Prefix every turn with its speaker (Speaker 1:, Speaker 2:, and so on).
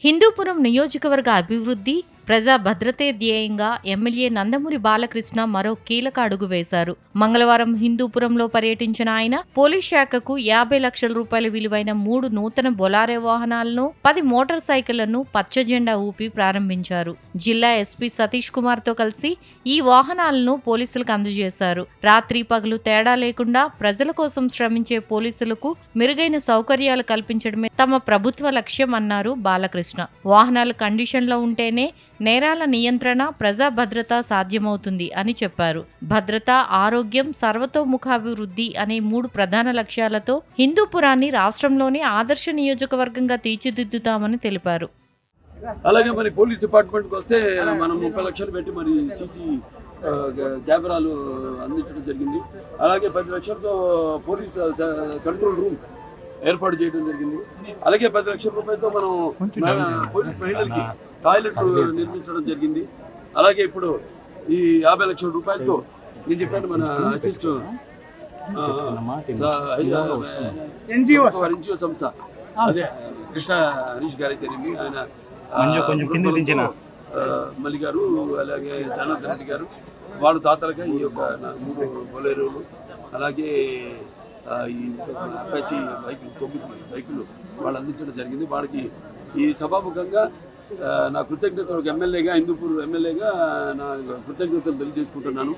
Speaker 1: హిందూపురం నియోజకవర్గ అభివృద్ధి, ప్రజా భద్రతే ధ్యేయంగా ఎమ్మెల్యే నందమూరి బాలకృష్ణ మరో కీలక అడుగు వేశారు. మంగళవారం హిందూపురంలో పర్యటించిన ఆయన పోలీస్ శాఖకు 50 లక్షల రూపాయల విలువైన 3 నూతన బొలారో వాహనాలను, 10 మోటార్ సైకిళ్లను పచ్చజెండా ఊపి ప్రారంభించారు. జిల్లా ఎస్పీ సతీష్ కుమార్ తో కలిసి ఈ వాహనాలను పోలీసులకు అందజేశారు. రాత్రి పగలు తేడా లేకుండా ప్రజల కోసం శ్రమించే పోలీసులకు మెరుగైన సౌకర్యాలు కల్పించడమే తమ ప్రభుత్వ లక్ష్యం అన్నారు బాలకృష్ణ. వాహనాలు కండిషన్లో ఉంటేనే నేరాల నియంత్రణ, ప్రజా భద్రత సాధ్యమవుతుంది అని చెప్పారు. భద్రత, ఆరోగ్యం, సర్వతోముఖాభివృద్ధి అనే 3 ప్రధాన లక్ష్యాలతో హిందూపురాన్ని రాష్ట్రంలోనే ఆదర్శ నియోజకవర్గంగా తీర్చిదిద్దుతామని తెలిపారు.
Speaker 2: అలాగే మరి పోలీస్ డిపార్ట్మెంట్కి వస్తే మనం 30 లక్షలు పెట్టి మరి సీసీ కెమెరాలు అందించడం జరిగింది. అలాగే 10 లక్షలతో పోలీస్ కంట్రోల్ రూమ్ ఏర్పాటు చేయడం జరిగింది. అలాగే 10 లక్షల రూపాయలతో మనం పోలీస్ మహిళలకి టాయిలెట్ నిర్మించడం జరిగింది. అలాగే ఇప్పుడు ఈ 50 లక్షల రూపాయలతో నేను చెప్పాను మన అసిస్ట్ ఎన్జిఓ సంస్థ అదే కృష్ణ హరీష్ గారు అయితే ఆయన మల్లి గారు, అలాగే జనార్దన్ రెడ్డి గారు, వాళ్ళ తాతలుగా ఈ యొక్క 3 బొలెరోలు, అలాగే ఈ అపాచీ బైకులు 9 బైకులు వాళ్ళు అందించడం జరిగింది. వాళ్ళకి ఈ సభాముఖంగా నా కృతజ్ఞతలు, ఎమ్మెల్యేగా, హిందూపూర్ ఎమ్మెల్యేగా నా కృతజ్ఞతలు తెలియజేసుకుంటున్నాను.